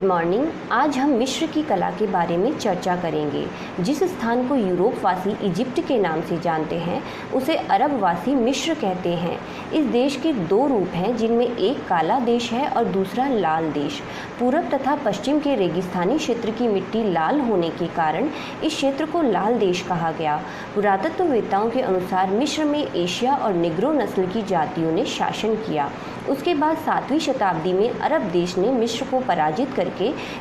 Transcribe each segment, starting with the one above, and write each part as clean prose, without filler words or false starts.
Morning. आज हम मिस्र की कला के बारे में चर्चा करेंगे। जिस स्थान को यूरोपवासी इजिप्ट के नाम से जानते हैं उसे अरबवासी मिस्र कहते हैं। इस देश के दो रूप हैं, जिनमें एक काला देश है और दूसरा लाल देश। पूरब तथा पश्चिम के रेगिस्तानी क्षेत्र की मिट्टी लाल होने के कारण इस क्षेत्र को लाल देश कहा गया। पुरातत्ववेत्ताओं के अनुसार मिस्र में एशिया और निग्रो नस्ल की जातियों ने शासन किया। उसके बाद 7वीं शताब्दी में अरब देश ने मिस्र को पराजित करके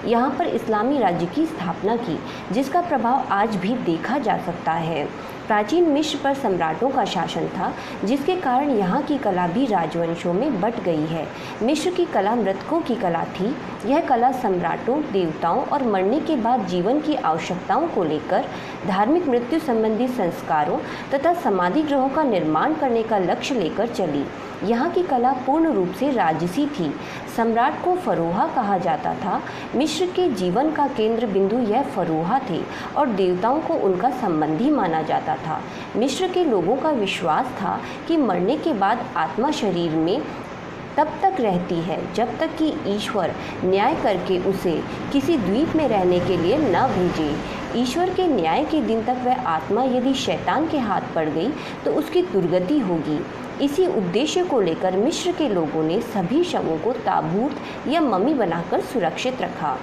यहाँ पर इस्लामी राज्य की स्थापना की, जिसका प्रभाव आज भी देखा जा सकता है। प्राचीन मिस्र पर सम्राटों का शासन था, जिसके कारण यहाँ की कला भी राजवंशों में बट गई है। मिस्र की कला मृतकों की कला थी। यह कला सम्राटों, देवताओं और मरने के बाद जीवन की आवश्यकताओं को लेकर धार्मिक मृत्यु संबंधी संस्कारों तथा समाधि गृहों का निर्माण करने का लक्ष्य लेकर चली। यहाँ की कला पूर्ण रूप से राजसी थी। सम्राट को फरोहा कहा जाता था। मिस्र के जीवन का केंद्र बिंदु यह फरोहा थे और देवताओं को उनका संबंधी माना जाता था। मिस्र के लोगों का विश्वास था कि मरने के बाद आत्मा शरीर में तब तक रहती है जब तक कि ईश्वर न्याय करके उसे किसी द्वीप में रहने के लिए न भेजे। ईश्वर के न्याय के दिन तक वह आत्मा यदि शैतान के हाथ पड़ गई तो उसकी दुर्गति होगी। इसी उद्देश्य को लेकर मिस्र के लोगों ने सभी शवों को ताबूत या मम्मी बनाकर सुरक्षित रखा।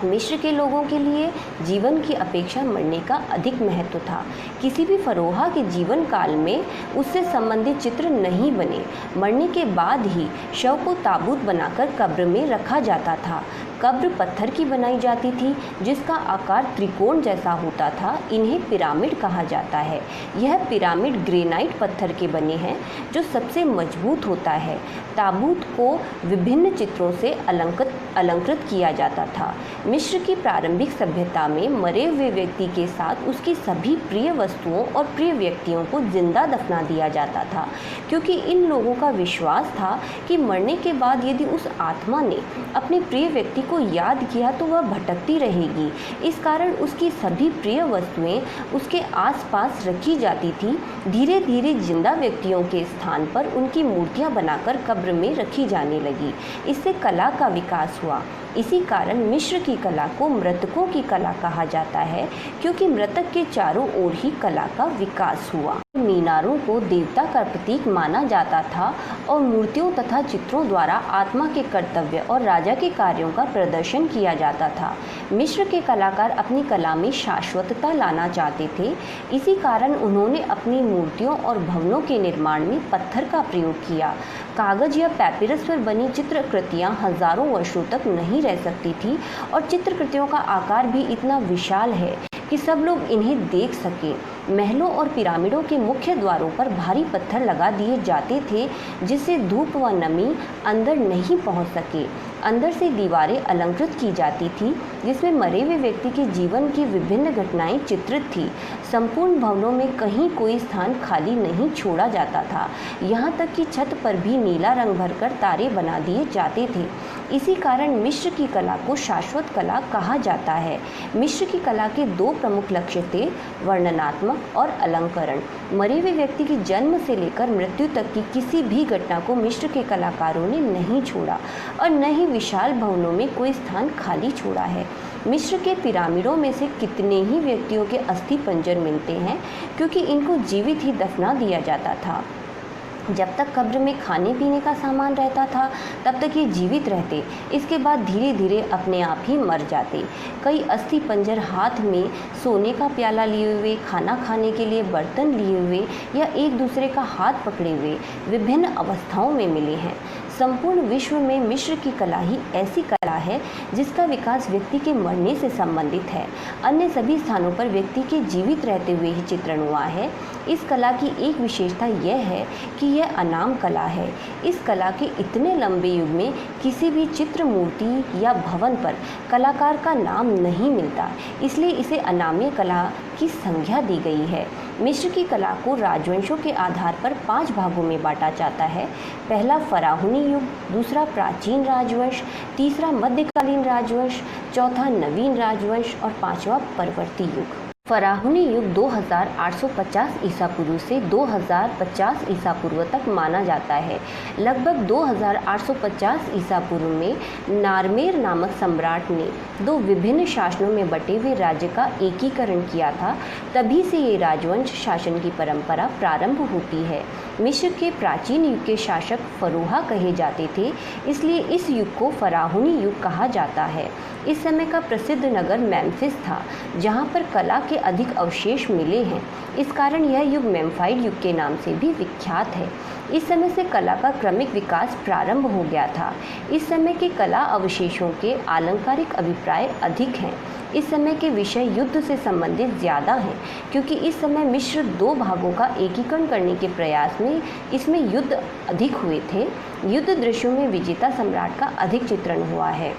मिस्र के लोगों के लिए जीवन की अपेक्षा मरने का अधिक महत्व था। किसी भी फरोहा के जीवन काल में उससे संबंधित चित्र नहीं बने। मरने के बाद ही शव को ताबूत बनाकर कब्र में रखा जाता था। कब्र पत्थर की बनाई जाती थी, जिसका आकार त्रिकोण जैसा होता था। इन्हें पिरामिड कहा जाता है। यह पिरामिड ग्रेनाइट पत्थर के बने हैं, जो सबसे मजबूत होता है। ताबूत को विभिन्न चित्रों से अलंकृत किया जाता था। मिस्र की प्रारंभिक सभ्यता में मरे हुए व्यक्ति के साथ उसकी सभी प्रिय वस्तुओं और प्रिय व्यक्तियों को जिंदा दफना दिया जाता था, क्योंकि इन लोगों का विश्वास था कि मरने के बाद यदि उस आत्मा ने अपने प्रिय व्यक्ति को याद किया तो वह भटकती रहेगी। इस कारण उसकी सभी प्रिय वस्तुएं उसके आसपास रखी जाती थी। धीरे धीरे जिंदा व्यक्तियों के स्थान पर उनकी मूर्तियां बनाकर कब्र में रखी जाने लगी। इससे कला का विकास हुआ। इसी कारण मिस्र की कला को मृतकों की कला कहा जाता है, क्योंकि मृतक के चारों ओर ही कला का विकास हुआ। मीनारों को देवता का प्रतीक माना जाता था और मूर्तियों तथा चित्रों द्वारा आत्मा के कर्तव्य और राजा के कार्यों का प्रदर्शन किया जाता था। मिस्र के कलाकार अपनी कला में शाश्वतता लाना चाहते थे। इसी कारण उन्होंने अपनी मूर्तियों और भवनों के निर्माण में पत्थर का प्रयोग किया। कागज या पैपिरस पर बनी चित्रकृतियाँ हजारों वर्षों तक नहीं रह सकती थी और चित्रकृतियों का आकार भी इतना विशाल है कि सब लोग इन्हें देख सकें। महलों और पिरामिडों के मुख्य द्वारों पर भारी पत्थर लगा दिए जाते थे, जिससे धूप व नमी अंदर नहीं पहुंच सके। अंदर से दीवारें अलंकृत की जाती थी, जिसमें मरे हुए व्यक्ति के जीवन की विभिन्न घटनाएं चित्रित थी। संपूर्ण भवनों में कहीं कोई स्थान खाली नहीं छोड़ा जाता था। यहाँ तक कि छत पर भी नीला रंग भरकर तारे बना दिए जाते थे। इसी कारण मिस्र की कला को शाश्वत कला कहा जाता है। मिस्र की कला के दो प्रमुख लक्ष्य थे, वर्णनात्मक और अलंकरण। मरे हुए व्यक्ति के जन्म से लेकर मृत्यु तक की किसी भी घटना को मिस्र के कलाकारों ने नहीं छोड़ा और न ही विशाल भवनों में कोई स्थान खाली छोड़ा है। मिस्र के पिरामिडों में से कितने ही व्यक्तियों के अस्थि पंजर मिलते हैं, क्योंकि इनको जीवित ही दफना दिया जाता था। जब तक कब्र में खाने पीने का सामान रहता था तब तक ये जीवित रहते। इसके बाद धीरे धीरे अपने आप ही मर जाते। कई अस्थि पंजर हाथ में सोने का प्याला लिए हुए, खाना खाने के लिए बर्तन लिए हुए या एक दूसरे का हाथ पकड़े हुए विभिन्न अवस्थाओं में मिले हैं। संपूर्ण विश्व में मिस्र की कला ही ऐसी कला है जिसका विकास व्यक्ति के मरने से संबंधित है। अन्य सभी स्थानों पर व्यक्ति के जीवित रहते हुए ही चित्रण हुआ है। इस कला की एक विशेषता यह है कि यह अनाम कला है। इस कला के इतने लंबे युग में किसी भी चित्र, मूर्ति या भवन पर कलाकार का नाम नहीं मिलता, इसलिए इसे अनाम्य कला की संज्ञा दी गई है। मिस्र की कला को राजवंशों के आधार पर 5 भागों में बांटा जाता है। पहला फराहुनी युग, दूसरा प्राचीन राजवंश, तीसरा मध्यकालीन राजवंश, चौथा नवीन राजवंश और 5वां परवर्ती युग। फ़राहूनी युग 2850 ईसा पूर्व से 2050 ईसा पूर्व तक माना जाता है। लगभग 2850 ईसा पूर्व में नारमेर नामक सम्राट ने दो विभिन्न शासनों में बटे हुए राज्य का एकीकरण किया था। तभी से ये राजवंश शासन की परंपरा प्रारंभ होती है। मिस्र के प्राचीन युग के शासक फरोहा कहे जाते थे, इसलिए इस युग को फ़राहूनी युग कहा जाता है। इस समय का प्रसिद्ध नगर मेम्फिस था, जहाँ पर कला के अधिक अवशेष मिले हैं। इस कारण यह युग मेम्फाइड युग के नाम से भी विख्यात है। इस समय से कला का क्रमिक विकास प्रारंभ हो गया था। इस समय के कला अवशेषों के आलंकारिक अभिप्राय अधिक हैं। इस समय के विषय युद्ध से संबंधित ज़्यादा हैं, क्योंकि इस समय मिस्र दो भागों का एकीकरण करने के प्रयास में इसमें युद्ध अधिक हुए थे। युद्ध दृश्यों में विजेता सम्राट का अधिक चित्रण हुआ है।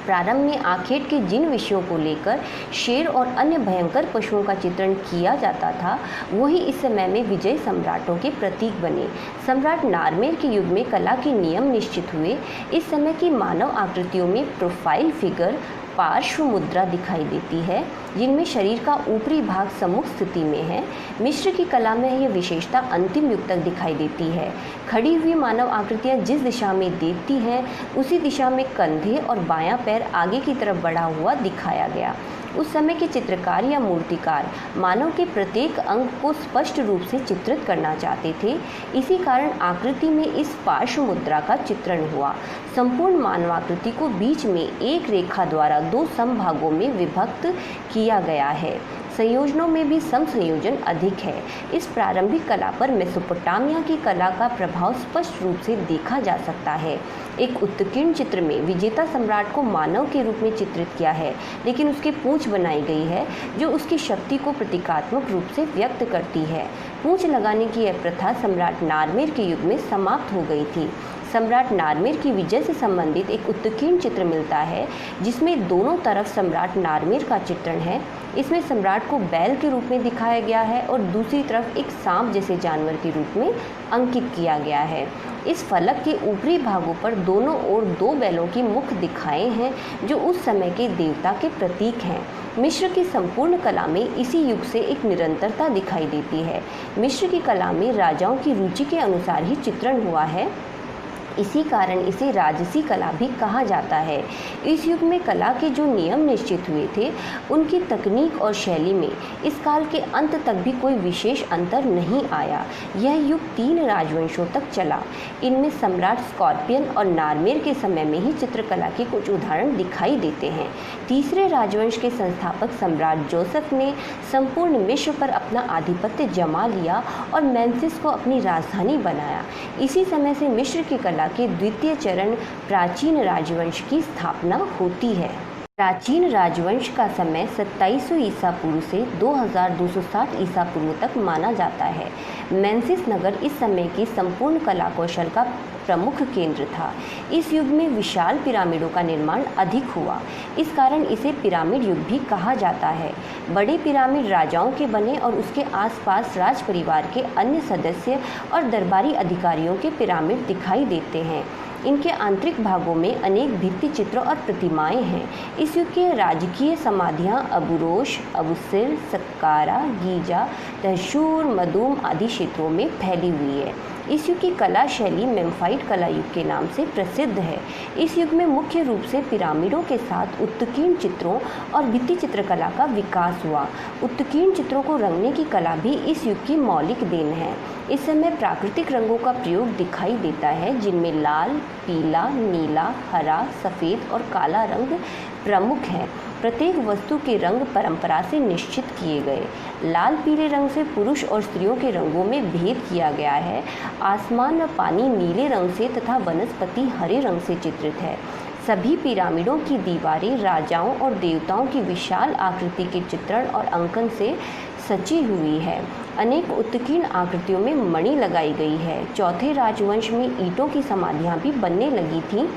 प्रारंभ में आखेट के जिन विषयों को लेकर शेर और अन्य भयंकर पशुओं का चित्रण किया जाता था, वही इस समय में विजयी सम्राटों के प्रतीक बने। सम्राट नारमेर के युग में कला के नियम निश्चित हुए। इस समय की मानव आकृतियों में प्रोफाइल फिगर, पार्श्व मुद्रा दिखाई देती है, जिनमें शरीर का ऊपरी भाग सम्मुख स्थिति में है। मिस्र की कला में यह विशेषता अंतिम युग तक दिखाई देती है। खड़ी हुई मानव आकृतियाँ जिस दिशा में देखती हैं, उसी दिशा में कंधे और बायां पैर आगे की तरफ बढ़ा हुआ दिखाया गया। उस समय के चित्रकार या मूर्तिकार मानव के प्रत्येक अंग को स्पष्ट रूप से चित्रित करना चाहते थे। इसी कारण आकृति में इस पार्श्व मुद्रा का चित्रण हुआ। संपूर्ण मानवाकृति को बीच में एक रेखा द्वारा दो समभागों में विभक्त किया गया है। संयोजनों में भी समसंयोजन अधिक है। इस प्रारंभिक कला पर मेसोपोटामिया की कला का प्रभाव स्पष्ट रूप से देखा जा सकता है। एक उत्कीर्ण चित्र में विजेता सम्राट को मानव के रूप में चित्रित किया है, लेकिन उसकी पूंछ बनाई गई है, जो उसकी शक्ति को प्रतीकात्मक रूप से व्यक्त करती है। पूंछ लगाने की यह प्रथा सम्राट नारमेर के युग में समाप्त हो गई थी। सम्राट नारमेर की विजय से संबंधित एक उत्कीर्ण चित्र मिलता है, जिसमें दोनों तरफ सम्राट नारमेर का चित्रण है। इसमें सम्राट को बैल के रूप में दिखाया गया है और दूसरी तरफ एक सांप जैसे जानवर के रूप में अंकित किया गया है। इस फलक के ऊपरी भागों पर दोनों ओर दो बैलों की मुख दिखाए हैं, जो उस समय के देवता के प्रतीक हैं। मिस्र की संपूर्ण कला में इसी युग से एक निरंतरता दिखाई देती है। मिस्र की कला में राजाओं की रुचि के अनुसार ही चित्रण हुआ है। इसी कारण इसे राजसी कला भी कहा जाता है। इस युग में कला के जो नियम निश्चित हुए थे, उनकी तकनीक और शैली में इस काल के अंत तक भी कोई विशेष अंतर नहीं आया। यह युग 3 राजवंशों तक चला। इनमें सम्राट स्कॉर्पियन और नारमेर के समय में ही चित्रकला के कुछ उदाहरण दिखाई देते हैं। तीसरे राजवंश के संस्थापक सम्राट जोसेफ ने संपूर्ण मिस्र पर अपना आधिपत्य जमा लिया और मेम्फिस को अपनी राजधानी बनाया। इसी समय से मिस्र की कला के द्वितीय चरण प्राचीन राजवंश की स्थापना होती है। प्राचीन राजवंश का समय 2700 ईसा पूर्व से 2260 ईसा पूर्व तक माना जाता है। मेम्फिस नगर इस समय की संपूर्ण कला कौशल का प्रमुख केंद्र था। इस युग में विशाल पिरामिडों का निर्माण अधिक हुआ। इस कारण इसे पिरामिड युग भी कहा जाता है। बड़े पिरामिड राजाओं के बने और उसके आसपास राज परिवार के अन्य सदस्य और दरबारी अधिकारियों के पिरामिड दिखाई देते हैं। इनके आंतरिक भागों में अनेक भित्ति चित्र और प्रतिमाएं हैं। इस युग के राजकीय समाधियां अबुरोश, अबुसिर, सक्कारा, गीजा, तहशूर, मदूम आदि क्षेत्रों में फैली हुई है। इस युग की कला शैली मेम्फाइड कला युग के नाम से प्रसिद्ध है। इस युग में मुख्य रूप से पिरामिडों के साथ उत्कीर्ण चित्रों और भित्ति चित्रकला का विकास हुआ। उत्कीर्ण चित्रों को रंगने की कला भी इस युग की मौलिक देन है। इस समय प्राकृतिक रंगों का प्रयोग दिखाई देता है, जिनमें लाल, पीला, नीला, हरा, सफ़ेद और काला रंग प्रमुख हैं। प्रत्येक वस्तु के रंग परंपरा से निश्चित किए गए। लाल पीले रंग से पुरुष और स्त्रियों के रंगों में भेद किया गया है। आसमान व पानी नीले रंग से तथा वनस्पति हरे रंग से चित्रित है। सभी पिरामिडों की दीवारें राजाओं और देवताओं की विशाल आकृति के चित्रण और अंकन से सजी हुई है। अनेक उत्कीर्ण आकृतियों में मणि लगाई गई है। चौथे राजवंश में ईंटों की समाधियां भी बनने लगी थीं,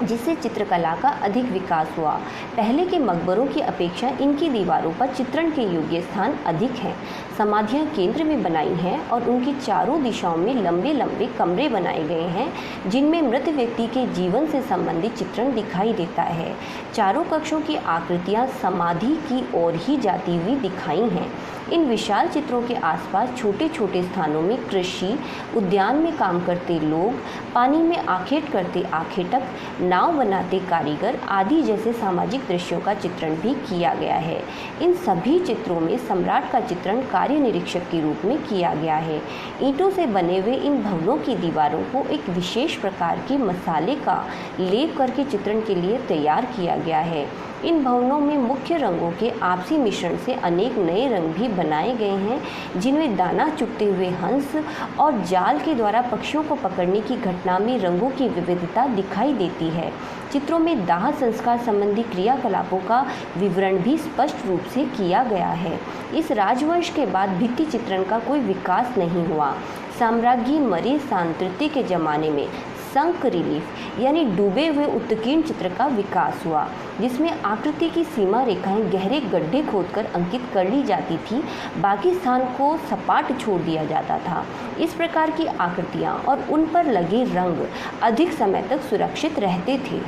जिससे चित्रकला का अधिक विकास हुआ। पहले के मकबरों की अपेक्षा इनकी दीवारों पर चित्रण के योग्य स्थान अधिक हैं। समाधियां केंद्र में बनाई हैं और उनकी चारों दिशाओं में लंबे लंबे कमरे बनाए गए हैं जिनमें मृत व्यक्ति के जीवन से संबंधित चित्रण दिखाई देता है। चारों कक्षों की आकृतियां समाधि की ओर ही जाती हुई दिखाई हैं। इन विशाल चित्रों के आसपास छोटे छोटे स्थानों में कृषि उद्यान में काम करते लोग, पानी में आखेट करते आखेटक, नाव बनाते कारीगर आदि जैसे सामाजिक दृश्यों का चित्रण भी किया गया है। इन सभी चित्रों में सम्राट का चित्रण कार्य निरीक्षक के रूप में किया गया है। ईंटों से बने हुए इन भवनों की दीवारों को एक विशेष प्रकार के मसाले का लेप करके चित्रण के लिए तैयार किया गया है। इन भवनों में मुख्य रंगों के आपसी मिश्रण से अनेक नए रंग भी बनाए गए हैं जिनमें दाना चुगते हुए हंस और जाल के द्वारा पक्षियों को पकड़ने की घटना में रंगों की विविधता दिखाई देती है। चित्रों में दाह संस्कार संबंधी क्रियाकलापों का विवरण भी स्पष्ट रूप से किया गया है। इस राजवंश के बाद भित्ति चित्रण का कोई विकास नहीं हुआ। साम्राज्ञी मरी सांस्कृतिक के जमाने में संक रिलीफ यानी डूबे हुए उत्कीर्ण चित्र का विकास हुआ, जिसमें आकृति की सीमा रेखाएं गहरे गड्ढे खोदकर अंकित कर ली जाती थी, बाकी स्थान को सपाट छोड़ दिया जाता था। इस प्रकार की आकृतियां और उन पर लगे रंग अधिक समय तक सुरक्षित रहते थे।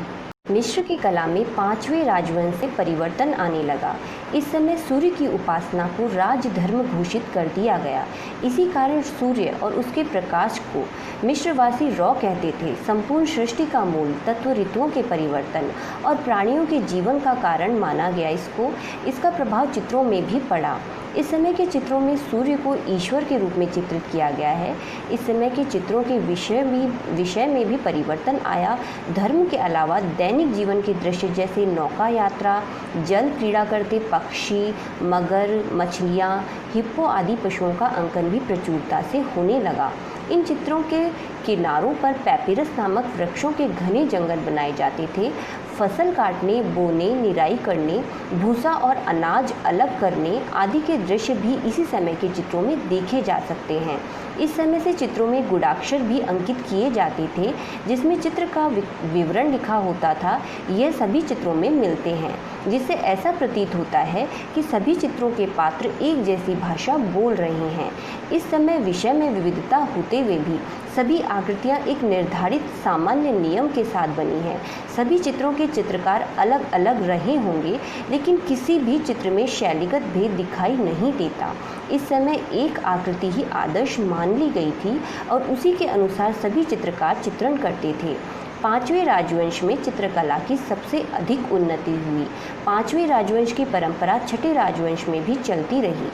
मिस्र की कला में 5वें राजवंश से परिवर्तन आने लगा। इस समय सूर्य की उपासना को राजधर्म घोषित कर दिया गया। इसी कारण सूर्य और उसके प्रकाश को मिस्रवासी रॉ कहते थे। संपूर्ण सृष्टि का मूल तत्व ऋतुओं के परिवर्तन और प्राणियों के जीवन का कारण माना गया। इसका प्रभाव चित्रों में भी पड़ा। इस समय के चित्रों में सूर्य को ईश्वर के रूप में चित्रित किया गया है। इस समय के चित्रों के विषय में भी परिवर्तन आया। धर्म के अलावा दैनिक जीवन के दृश्य जैसे नौका यात्रा, जल क्रीड़ा करते पक्षी, मगर, मछलियाँ, हिप्पो आदि पशुओं का अंकन भी प्रचुरता से होने लगा। इन चित्रों के किनारों पर पैपिरस नामक वृक्षों के घने जंगल बनाए जाते थे। फसल काटने, बोने, निराई करने, भूसा और अनाज अलग करने आदि के दृश्य भी इसी समय के चित्रों में देखे जा सकते हैं। इस समय से चित्रों में गुणाक्षर भी अंकित किए जाते थे जिसमें चित्र का विवरण लिखा होता था। यह सभी चित्रों में मिलते हैं, जिससे ऐसा प्रतीत होता है कि सभी चित्रों के पात्र एक जैसी भाषा बोल रहे हैं। इस समय विषय में विविधता होते हुए भी सभी आकृतियाँ एक निर्धारित सामान्य नियम के साथ बनी हैं। सभी चित्रों के चित्रकार अलग अलग रहे होंगे, लेकिन किसी भी चित्र में शैलीगत भेद दिखाई नहीं देता। इस समय एक आकृति ही आदर्श मान ली गई थी और उसी के अनुसार सभी चित्रकार चित्रण करते थे। 5वें राजवंश में चित्रकला की सबसे अधिक उन्नति हुई। 5वें राजवंश की परंपरा 6ठे राजवंश में भी चलती रही।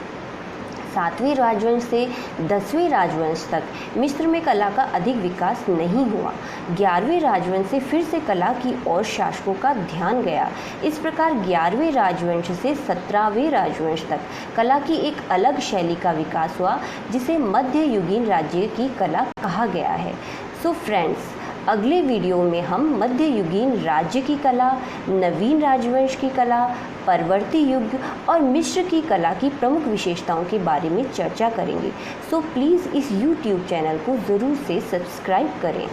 7वें राजवंश से 10वें राजवंश तक मिस्र में कला का अधिक विकास नहीं हुआ। 11वें राजवंश से फिर से कला की ओर शासकों का ध्यान गया। इस प्रकार 11वें राजवंश से 17वें राजवंश तक कला की एक अलग शैली का विकास हुआ, जिसे मध्ययुगीन राज्य की कला कहा गया है। सो फ्रेंड्स, अगले वीडियो में हम मध्ययुगीन राज्य की कला, नवीन राजवंश की कला, परवर्ती युग और मिस्र की कला की प्रमुख विशेषताओं के बारे में चर्चा करेंगे। सो प्लीज़ इस YouTube चैनल को ज़रूर से सब्सक्राइब करें।